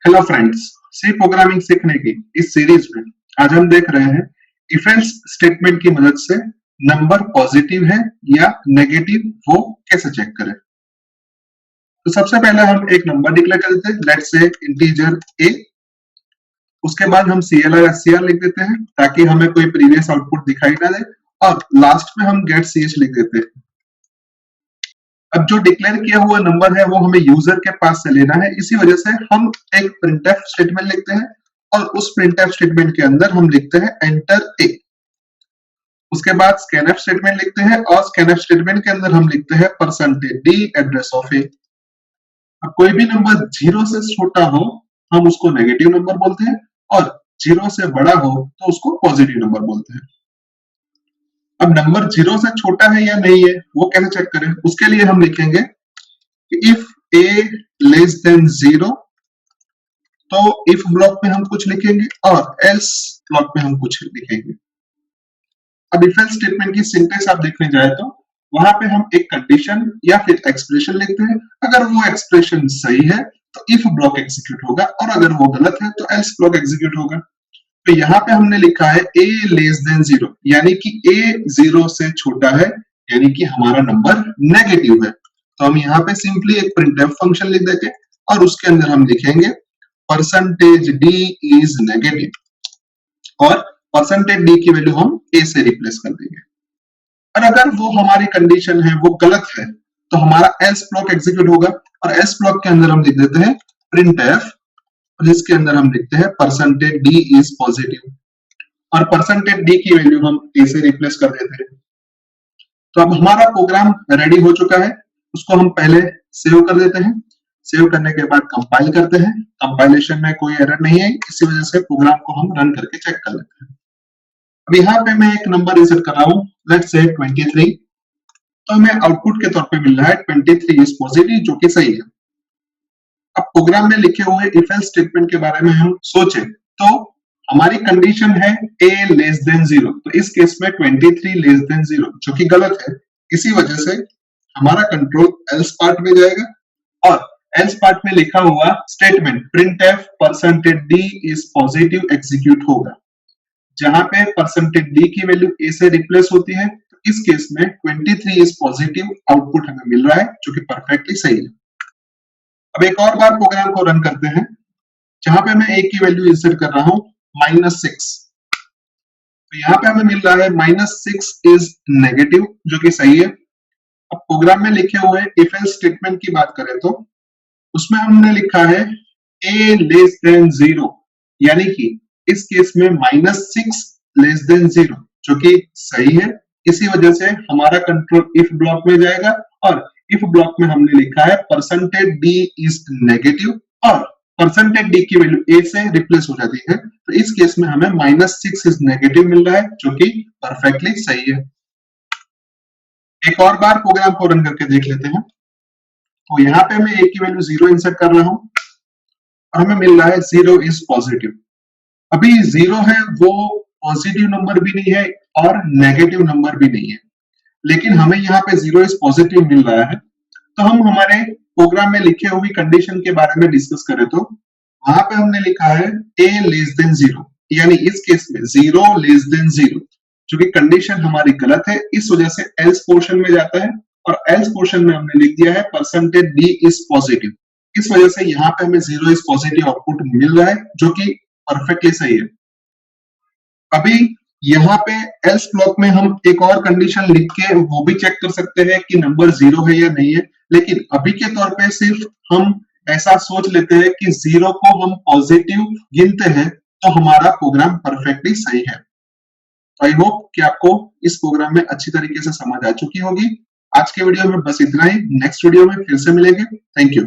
Hello friends, सी programming सीखने की इस सीरीज में आज हम देख रहे हैं इफ एल्स स्टेटमेंट की मदद से नंबर पॉजिटिव है या नेगेटिव वो कैसे चेक करें। तो सबसे पहले हम एक नंबर डिक्लेयर कर देते हैं, लेट्स से इंटीजर a। उसके बाद हम CLR या CR लिख देते हैं ताकि हमें कोई प्रीवियस आउटपुट दिखाई ना दे, और लास्ट में हम गेट CH लिख देते हैं। अब जो डिक्लेयर किया हुआ नंबर है वो हमें यूजर के पास से लेना है, इसी वजह से हम एक प्रिंटफ स्टेटमेंट लिखते हैं और उस प्रिंटफ स्टेटमेंट के अंदर हम लिखते हैं एंटर ए। उसके बाद स्कैनफ स्टेटमेंट लिखते हैं और स्कैनफ स्टेटमेंट के अंदर हम लिखते हैं %d एड्रेस ऑफ ए। अब कोई भी नंबर 0 से छोटा हो हम उसको नेगेटिव नंबर बोलते हैं, और 0 से बड़ा हो तो उसको पॉजिटिव नंबर बोलते हैं। अब नंबर 0 से छोटा है या नहीं है वो कैसे चेक करें, उसके लिए हम लिखेंगे इफ a लेस देन 0, तो इफ ब्लॉक में हम कुछ लिखेंगे और एल्स ब्लॉक में हम कुछ लिखेंगे। अब इफ एल्स स्टेटमेंट की सिंटेक्स आप देखने जाए तो वहां पे हम एक कंडीशन या फिर एक्सप्रेशन लिखते हैं। अगर वो एक्सप्रेशन सही है तो इफ ब्लॉक एग्जीक्यूट होगा, और अगर वो गलत है तो एल्स ब्लॉक एग्जीक्यूट होगा। तो यहाँ पे हमने लिखा है a लेस देन 0, यानी कि a 0 से छोटा है, यानी कि हमारा नंबर नेगेटिव है। तो हम यहाँ पे सिंपली एक प्रिंटफ फंक्शन लिख देंगे और उसके अंदर हम लिखेंगे %d इज नेगेटिव, और %d की वैल्यू हम a से रिप्लेस कर देंगे। और अगर वो हमारी कंडीशन है वो गलत है तो हमारा एल्स ब्लॉक एग्जीक्यूट होगा, और एल्स ब्लॉक के अंदर हम लिख देते हैं प्रिंटफ, जिसके अंदर हम लिखते हैं %d इज पॉजिटिव, और %d की वैल्यू हम a से रिप्लेस कर देते हैं। तो अब हमारा प्रोग्राम रेडी हो चुका है, उसको हम पहले सेव कर देते हैं। सेव करने के बाद कंपाइल करते हैं। कंपाइलेशन में कोई एरर नहीं है, इसी वजह से प्रोग्राम को हम रन करके चेक कर लेते हैं। अब यहाँ पे मैं एक नंबर इंसर्ट कर रहा हूँ, लेट्स से 23। तो हमें आउटपुट के तौर पे मिल रहा है 23 इज पॉजिटिव, जो कि सही है। अब प्रोग्राम में लिखे हुए इफ एल्स स्टेटमेंट के बारे में हम सोचें तो हमारी कंडीशन है a लेस देन 0, तो इस केस में 23 लेस देन 0, जो कि गलत है। इसी वजह से हमारा कंट्रोल एल्स पार्ट में जाएगा, और एल्स पार्ट में लिखा हुआ statement printf %d is positive execute होगा। जहां पे %d की वैल्यू a से रिप्लेस होती है, तो इस केस में 23 इज पॉजिटिव आउटपुट हमें मिल रहा है, जो कि परफेक्टली सही है। अब एक और बार प्रोग्राम को रन करते हैं, जहां पे मैं a की वैल्यू इंसर्ट कर रहा हूं -6। तो यहाँ पे हमें मिल रहा है -6 इज नेगेटिव, जो कि सही है। अब प्रोग्राम में लिखे हुए इफ एल्स स्टेटमेंट की बात करें तो उसमें हमने लिखा है a लेस देन 0, यानी कि इस केस में -6 लेस देन 0, जो कि सही है। इसी वजह से हमारा कंट्रोल इफ ब्लॉक में जाएगा, और इफ ब्लॉक में हमने लिखा है %d इज नेगेटिव, और %d की वैल्यू a से रिप्लेस हो जाती है, तो इस केस में हमें -6 इज नेगेटिव मिल रहा है, जो कि परफेक्टली सही है। एक और बार प्रोग्राम को रन करके देख लेते हैं। तो यहाँ पे मैं a की वैल्यू 0 इंसर्ट कर रहा हूँ, और हमें मिल रहा है 0 इज पॉजिटिव। अभी 0 है वो पॉजिटिव नंबर भी नहीं है और नेगेटिव नंबर भी नहीं है, लेकिन हमें यहाँ पे 0 इज पॉजिटिव मिल रहा है। तो हम हमारे प्रोग्राम में लिखे हुई कंडीशन के बारे में डिस्कस करें तो वहां पे हमने लिखा है a लेस देन 0, यानी इस केस में 0 लेस देन 0, जो कि कंडीशन हमारी गलत है, इस वजह से एल्स पोर्शन में जाता है, और एल्स पोर्शन में हमने लिख दिया है %d इज पॉजिटिव। इस वजह से यहाँ पे हमें 0 इज पॉजिटिव आउटपुट मिल रहा है, जो कि परफेक्टली सही है। अभी यहाँ पे एल्स ब्लॉक में हम एक और कंडीशन लिख के वो भी चेक कर सकते हैं कि नंबर 0 है या नहीं है, लेकिन अभी के तौर पे सिर्फ हम ऐसा सोच लेते हैं कि 0 को हम पॉजिटिव गिनते हैं, तो हमारा प्रोग्राम परफेक्टली सही है। आई होप कि आपको इस प्रोग्राम में अच्छी तरीके से समझ आ चुकी होगी। आज के वीडियो में बस इतना ही, नेक्स्ट वीडियो में फिर से मिलेंगे। Thank you.